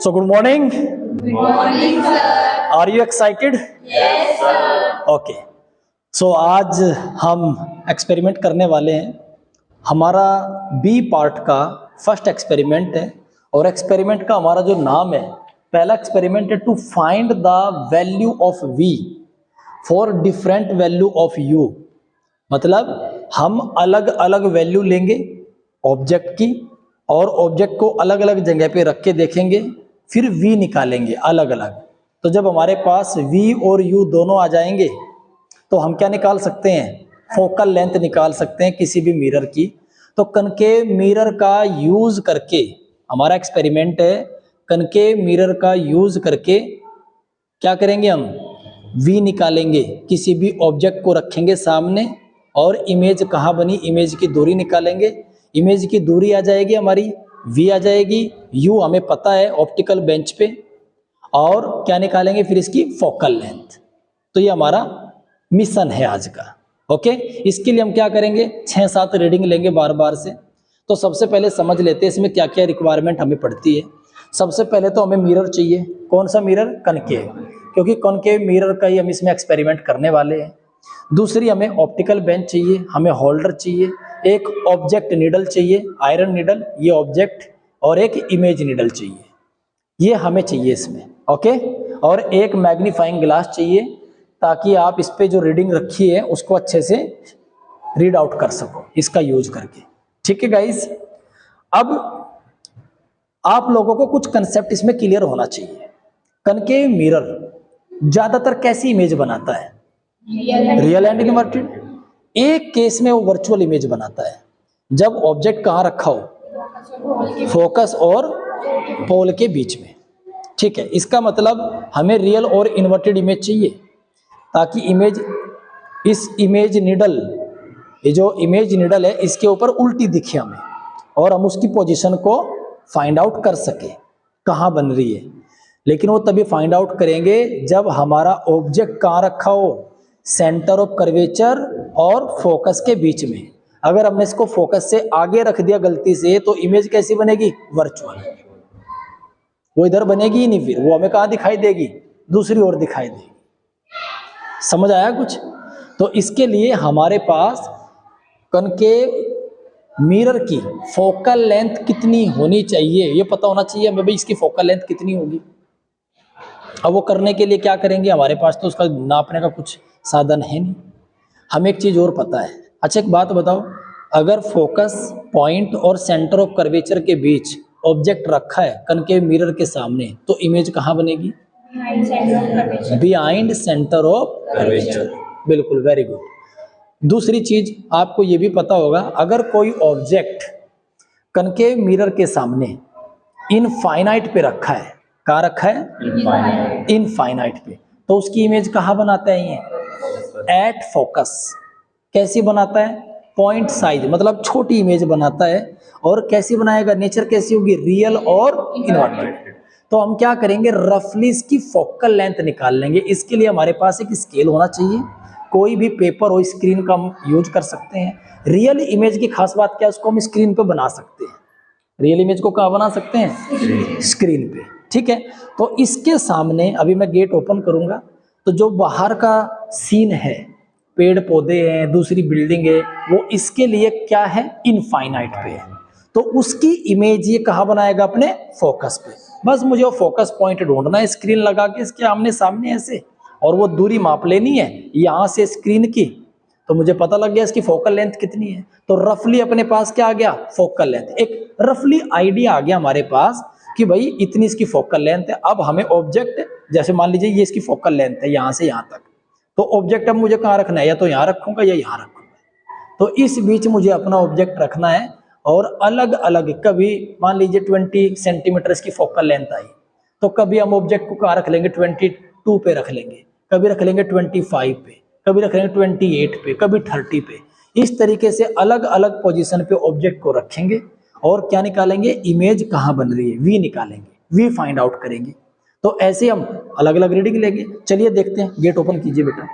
So good morning. Good morning, sir. Are you excited? Yes, sir. Okay. So आज हम experiment करने वाले हैं। हमारा बी पार्ट का फर्स्ट एक्सपेरिमेंट है और एक्सपेरिमेंट का हमारा जो नाम है, पहला एक्सपेरिमेंट है to find the value of V for different value of U. मतलब हम अलग अलग वैल्यू लेंगे ऑब्जेक्ट की और ऑब्जेक्ट को अलग अलग जगह पे रख के देखेंगे, फिर वी निकालेंगे अलग अलग। तो जब हमारे पास वी और यू दोनों आ जाएंगे तो हम क्या निकाल सकते हैं? फोकल लेंथ निकाल सकते हैं किसी भी मिरर की। तो कनकेव मिरर का यूज करके हमारा एक्सपेरिमेंट है, कनकेव मिरर का यूज करके क्या करेंगे? हम वी निकालेंगे, किसी भी ऑब्जेक्ट को रखेंगे सामने और इमेज कहाँ बनी, इमेज की दूरी निकालेंगे। इमेज की दूरी आ जाएगी हमारी, वी आ जाएगी, यू हमें पता है ऑप्टिकल बेंच पे, और क्या निकालेंगे फिर? इसकी फोकल लेंथ। तो ये हमारा मिशन है आज का। ओके, इसके लिए हम क्या करेंगे? 6-7 रीडिंग लेंगे बार बार से। तो सबसे पहले समझ लेते हैं इसमें क्या क्या रिक्वायरमेंट हमें पड़ती है। सबसे पहले तो हमें मिरर चाहिए। कौन सा मिरर? कनकेव, क्योंकि कनकेव मिरर का ही हम इसमें एक्सपेरिमेंट करने वाले हैं। दूसरी हमें ऑप्टिकल बेंच चाहिए, हमें होल्डर चाहिए, एक ऑब्जेक्ट निडल चाहिए, आयरन निडल ये ऑब्जेक्ट, और एक इमेज निडल चाहिए, ये हमें चाहिए इसमें। ओके, और एक मैग्नीफाइंग ग्लास चाहिए ताकि आप इस पे जो रीडिंग रखी है उसको अच्छे से रीड आउट कर सको इसका यूज करके। ठीक है गाइस, अब आप लोगों को कुछ कंसेप्ट इसमें क्लियर होना चाहिए। कनकेव मिरर ज्यादातर कैसी इमेज बनाता है? Real and inverted. एक केस में वो वर्चुअल इमेज बनाता है, जब ऑब्जेक्ट कहाँ रखा हो? फोकस और पोल के बीच में। ठीक है, इसका मतलब हमें रियल और इन्वर्टेड इमेज चाहिए ताकि इमेज, इस इमेज निडल, ये जो इमेज निडल है इसके ऊपर उल्टी दिखे हमें, और हम उसकी पोजीशन को फाइंड आउट कर सके कहाँ बन रही है। लेकिन वो तभी फाइंड आउट करेंगे जब हमारा ऑब्जेक्ट कहाँ रखा हो? सेंटर ऑफ कर्वेचर और फोकस के बीच में। अगर हमने इसको फोकस से आगे रख दिया गलती से तो इमेज कैसी बनेगी? वर्चुअल। वो इधर बनेगी ही नहीं, फिर वो हमें कहाँ दिखाई देगी? दूसरी ओर दिखाई देगी। समझ आया कुछ? तो इसके लिए हमारे पास कनकेव मिरर की फोकल लेंथ कितनी होनी चाहिए ये पता होना चाहिए हमें, भाई इसकी फोकल लेंथ कितनी होगी। अब वो करने के लिए क्या करेंगे? हमारे पास तो उसका नापने का कुछ साधन है नहीं। हमें एक चीज और पता है। अच्छा एक बात बताओ, अगर फोकस पॉइंट और सेंटर ऑफ कर्वेचर के बीच ऑब्जेक्ट रखा है कनकेव मिरर के सामने, तो इमेज कहाँ बनेगी? Behind centre of curvature. बिल्कुल, वेरी गुड। दूसरी चीज आपको ये भी पता होगा, अगर कोई ऑब्जेक्ट कनकेव मिरर के सामने इनफाइनाइट पे रखा है, कहाँ रखा है? इनफाइनाइट पे, तो उसकी इमेज कहाँ बनाता है? ये एट फोकस। कैसी बनाता है? पॉइंट साइज, मतलब छोटी इमेज बनाता है। और कैसी बनाएगा? नेचर कैसी होगी? रियल और इन्वर्टेड। तो हम क्या करेंगे? रफली इसकी फोकल लेंथ निकाल लेंगे। इसके लिए हमारे पास एक स्केल होना चाहिए, कोई भी पेपर और स्क्रीन का हम यूज कर सकते हैं। रियल इमेज की खास बात क्या है? उसको हम स्क्रीन पे बना सकते हैं। रियल इमेज को कहाँ बना सकते हैं? स्क्रीन पे। ठीक है, तो इसके सामने अभी मैं गेट ओपन करूंगा, तो जो बाहर का सीन है, पेड़ पौधे हैं, दूसरी बिल्डिंग है, वो इसके लिए क्या है? इनफाइनाइट पे है। तो उसकी इमेज ये कहाँ बनाएगा? अपने फोकस पे। बस मुझे वो फोकस पॉइंट ढूंढना है, स्क्रीन लगा के इसके आमने सामने ऐसे, और वो दूरी माप लेनी है यहाँ से स्क्रीन की। तो मुझे पता लग गया इसकी फोकल लेंथ कितनी है। तो रफली अपने पास क्या आ गया? Focal length. एक रफली आइडिया आ गया हमारे पास कि भाई इतनी इसकी फोकल लेंथ है। अब हमें ऑब्जेक्ट, जैसे मान लीजिए ये इसकी फोकल लेंथ है यहाँ से यहाँ तक, तो ऑब्जेक्ट अब मुझे कहाँ रखना है? या तो यहाँ रखूंगा या यहाँ रखूंगा। तो इस बीच मुझे अपना ऑब्जेक्ट रखना है, और अलग अलग, कभी मान लीजिए 20 सेंटीमीटर इसकी फोकल लेंथ आई, तो कभी हम ऑब्जेक्ट को कहाँ रख लेंगे? 22 पे रख लेंगे, कभी रख लेंगे 25 पे, कभी रख लेंगे 28 पे, कभी 30 पे। इस तरीके से अलग अलग पोजीशन पे ऑब्जेक्ट को रखेंगे और क्या निकालेंगे? इमेज कहाँ बन रही है, वी निकालेंगे, वी फाइंड आउट करेंगे। तो ऐसे हम अलग अलग रीडिंग लेंगे। चलिए देखते हैं, गेट ओपन कीजिए बेटा।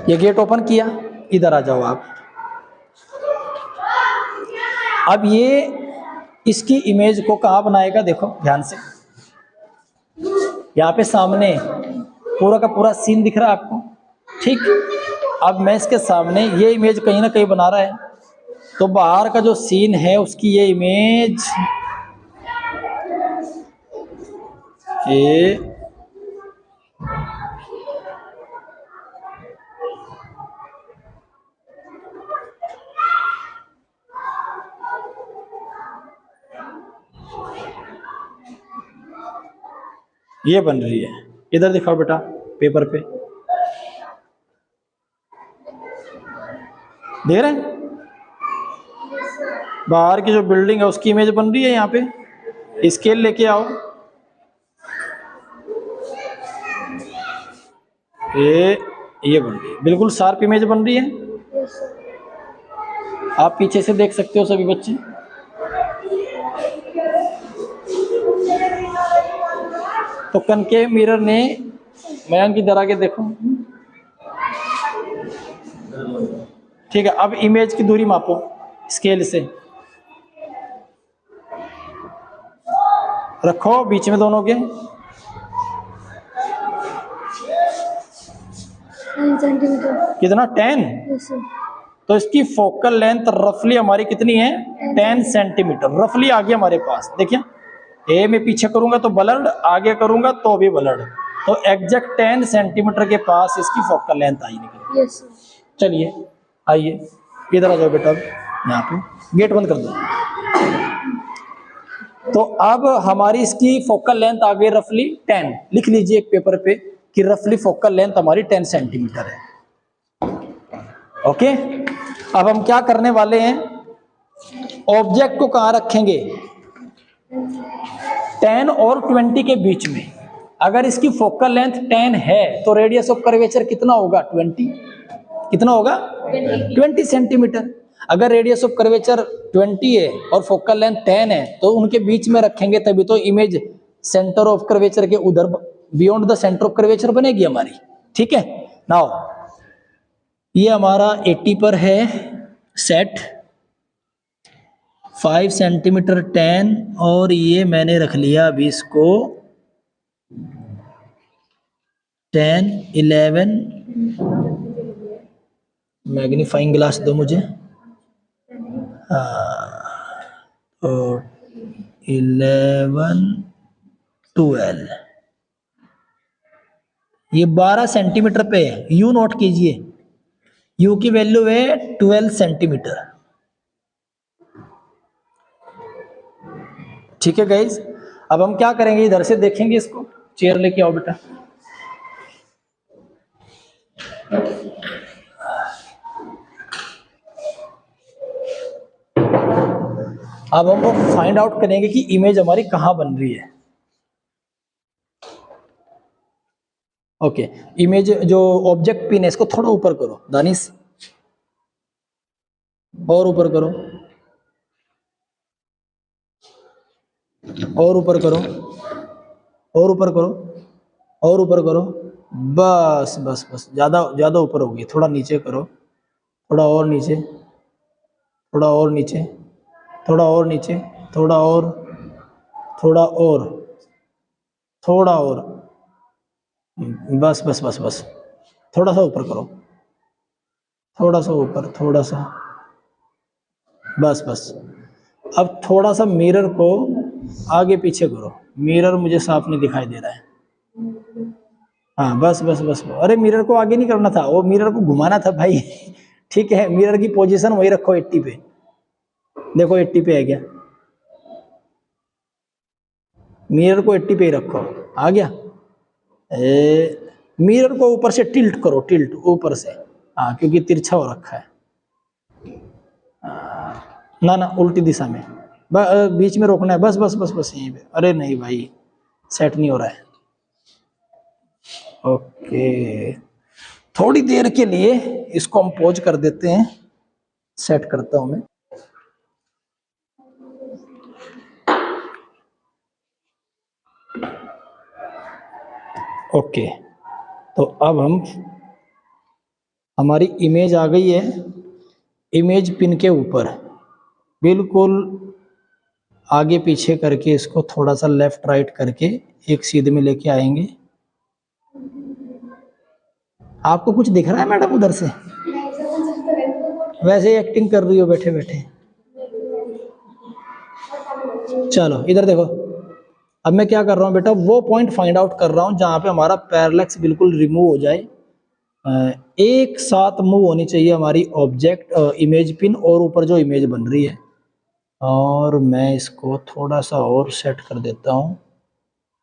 ये गेट ओपन किया, इधर आ जाओ आप। अब ये इसकी इमेज को कहाँ बनाएगा, देखो ध्यान से, यहाँ पे सामने पूरा का पूरा सीन दिख रहा है आपको, ठीक। अब मैं इसके सामने ये इमेज कहीं ना कहीं बना रहा है, तो बाहर का जो सीन है उसकी ये इमेज ये बन रही है। इधर दिखाओ बेटा पेपर पे, देख रहे हैं? बाहर की जो बिल्डिंग है उसकी इमेज बन रही है यहाँ पे। स्केल लेके आओ, ये बन रही है, बिल्कुल शार्प इमेज बन रही है। आप पीछे से देख सकते हो सभी बच्चे। तो कनकेव मिरर ने मयंक इधर आके देखो, ठीक है। अब इमेज की दूरी मापो स्केल से, रखो बीच में दोनों के, 9 सेंटीमीटर। कितना 10। Yes sir. तो इसकी फोकल लेंथ रफली हमारी कितनी है, 10 सेंटीमीटर रफली आ गई हमारे पास। देखिए ए में पीछे करूंगा तो ब्लर्ड, आगे करूंगा तो भी ब्लर्ड, तो एग्जैक्ट 10 सेंटीमीटर के पास इसकी फोकल लेंथ आई निकली। Yes sir. चलिए आइए इधर आ जाओ बेटा, अब यहाँ पे गेट बंद कर दो। तो अब हमारी इसकी फोकल लेंथ आ गई रफली 10। लिख लीजिए एक पेपर पे कि रफली फोकल लेंथ हमारी 10 सेंटीमीटर है। ओके, अब हम क्या करने वाले हैं, ऑब्जेक्ट को कहाँ रखेंगे, 10 और 20 के बीच में। अगर इसकी फोकल लेंथ 10 है तो रेडियस ऑफ कर्वेचर कितना होगा, 20। कितना होगा, 20 सेंटीमीटर। अगर रेडियस ऑफ कर्वेचर 20 है और फोकल लेंथ 10 है तो उनके बीच में रखेंगे, तभी तो इमेज सेंटर ऑफ कर्वेचर के उधर beyond the centre of curvature बनेगी हमारी। ठीक है, नाउ ये हमारा 80 पर है सेट, 5 सेंटीमीटर 10, और ये मैंने रख लिया अभी इसको 10, 11। मैग्नीफाइंग ग्लास दो मुझे। तो 11, 12, ये 12 सेंटीमीटर पे है। यू नोट कीजिए, यू की वैल्यू है 12 सेंटीमीटर। ठीक है गाइज, अब हम क्या करेंगे, इधर से देखेंगे इसको। चेयर लेके आओ बेटा। अब हम लोग फाइंड आउट करेंगे कि इमेज हमारी कहां बन रही है। ओके, इमेज जो ऑब्जेक्ट पिन है इसको थोड़ा ऊपर करो दानिश, और ऊपर करो, और ऊपर करो, और ऊपर करो, और ऊपर करो। बस बस बस, ज्यादा ज्यादा ऊपर होगी, थोड़ा नीचे करो, थोड़ा और नीचे, थोड़ा और नीचे, थोड़ा और नीचे, थोड़ा और, थोड़ा और, थोड़ा और, बस बस बस बस, थोड़ा सा ऊपर करो, थोड़ा सा ऊपर, थोड़ा सा, बस बस। अब थोड़ा सा मिरर को आगे पीछे करो, मिरर मुझे साफ नहीं दिखाई दे रहा है। हाँ बस बस बस, अरे मिरर को आगे नहीं करना था, वो मिरर को घुमाना था भाई। ठीक है, मिरर की पोजीशन वही रखो 80 पे, देखो 80 पे है क्या, मिरर को 80 पे ही रखो, आ गया। मिरर को ऊपर से टिल्ट करो, टिल्ट ऊपर से, हाँ क्योंकि तिरछा हो रखा है। ना ना, उल्टी दिशा में, बीच में रोकना है, बस बस बस बस यहीं पे। अरे नहीं भाई, सेट नहीं हो रहा है। ओके, थोड़ी देर के लिए इसको हम पॉज कर देते हैं, सेट करता हूं मैं। ओके, तो अब हमारी इमेज आ गई है इमेज पिन के ऊपर, बिल्कुल आगे पीछे करके इसको थोड़ा सा लेफ्ट राइट करके एक सीधे में लेके आएंगे। आपको कुछ दिख रहा है मैडम उधर से? वैसे ही एक्टिंग कर रही हो बैठे बैठे। चलो इधर देखो, अब मैं क्या कर रहा हूँ बेटा, वो पॉइंट फाइंड आउट कर रहा हूँ जहाँ पे हमारा पैरेलक्स बिल्कुल रिमूव हो जाए। एक साथ मूव होनी चाहिए हमारी ऑब्जेक्ट इमेज पिन और ऊपर जो इमेज बन रही है। और मैं इसको थोड़ा सा और सेट कर देता हूँ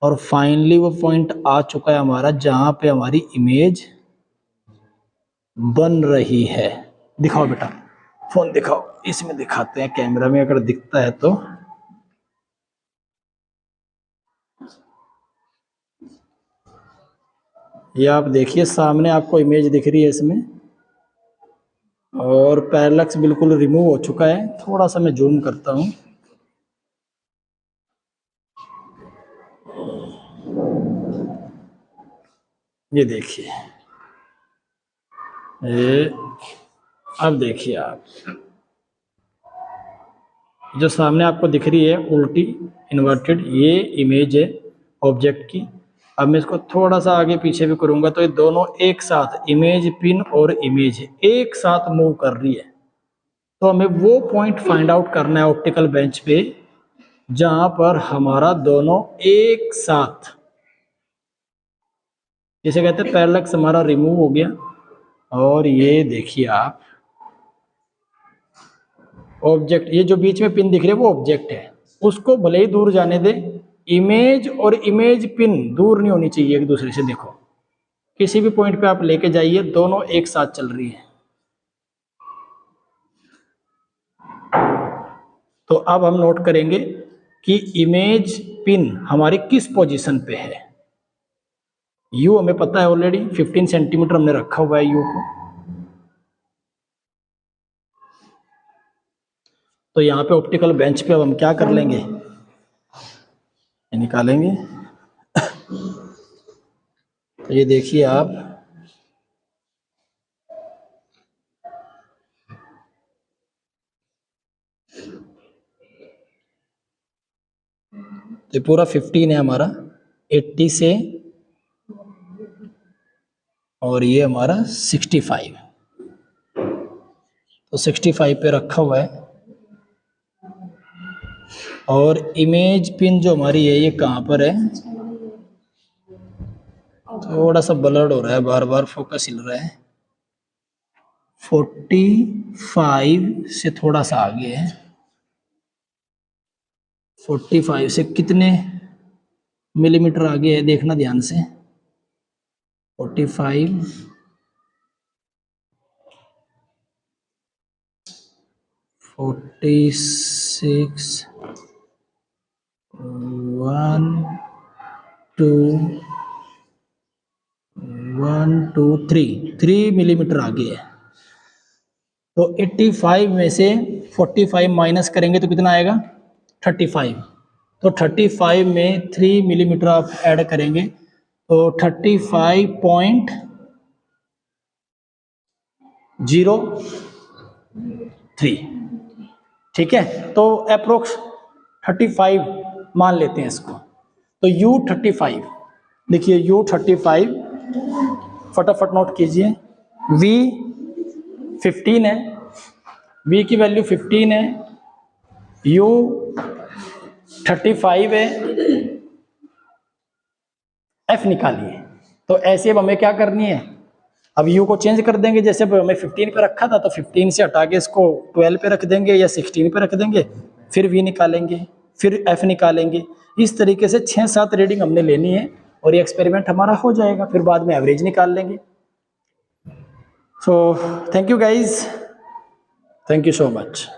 और फाइनली वो पॉइंट आ चुका है हमारा जहाँ पे हमारी इमेज बन रही है। दिखाओ बेटा, फोन दिखाओ, इसमें दिखाते हैं, कैमरा में अगर दिखता है तो। ये आप देखिए सामने आपको इमेज दिख रही है इसमें, और पैरेलक्स बिल्कुल रिमूव हो चुका है। थोड़ा सा मैं जूम करता हूँ। ये देखिए, ये अब देखिए आप, जो सामने आपको दिख रही है उल्टी इन्वर्टेड, ये इमेज है ऑब्जेक्ट की। अब मैं इसको थोड़ा सा आगे पीछे भी करूंगा तो ये दोनों एक साथ, इमेज पिन और इमेज एक साथ मूव कर रही है। तो हमें वो पॉइंट फाइंड आउट करना है ऑप्टिकल बेंच पे जहां पर हमारा दोनों एक साथ, जिसे कहते हैं पैरेलक्स हमारा रिमूव हो गया। और ये देखिए आप ऑब्जेक्ट, ये जो बीच में पिन दिख रही है वो ऑब्जेक्ट है, उसको भले ही दूर जाने दे, इमेज और इमेज पिन दूर नहीं होनी चाहिए एक दूसरे से। देखो किसी भी पॉइंट पे आप लेके जाइए, दोनों एक साथ चल रही है। तो अब हम नोट करेंगे कि इमेज पिन हमारी किस पोजीशन पे है। यू हमें पता है ऑलरेडी, 15 सेंटीमीटर हमने रखा हुआ है यू को। तो यहाँ पे ऑप्टिकल बेंच पे अब हम क्या कर लेंगे, ये निकालेंगे। तो ये देखिए आप, तो पूरा 15 है हमारा, 80 से, और ये हमारा 65, तो 65 पे रखा हुआ है। और इमेज पिन जो हमारी है ये कहाँ पर है, थोड़ा सा ब्लर्ड हो रहा है, बार बार फोकस हिल रहा है। 45 से थोड़ा सा आगे है। 45 से कितने मिलीमीटर आगे है देखना ध्यान से। 45, 46, 1 2 3 मिलीमीटर आगे है। तो 85 में से 45 माइनस करेंगे तो कितना आएगा, 35। तो 35 में 3 मिलीमीटर आप ऐड करेंगे तो 35.03, ठीक है। तो अप्रोक्स 35 मान लेते हैं इसको। तो U35 देखिए, U35 फटाफट नोट कीजिए। V 15 है, V की वैल्यू 15 है, U 35 है, F निकालिए। तो ऐसे अब हमें क्या करनी है, अब U को चेंज कर देंगे। जैसे अब हमें 15 पे रखा था तो 15 से हटा के इसको 12 पे रख देंगे या 16 पे रख देंगे, फिर V निकालेंगे, फिर F निकालेंगे। इस तरीके से 6-7 रीडिंग हमने लेनी है और ये एक्सपेरिमेंट हमारा हो जाएगा। फिर बाद में एवरेज निकाल लेंगे। So thank you guys, thank you so much.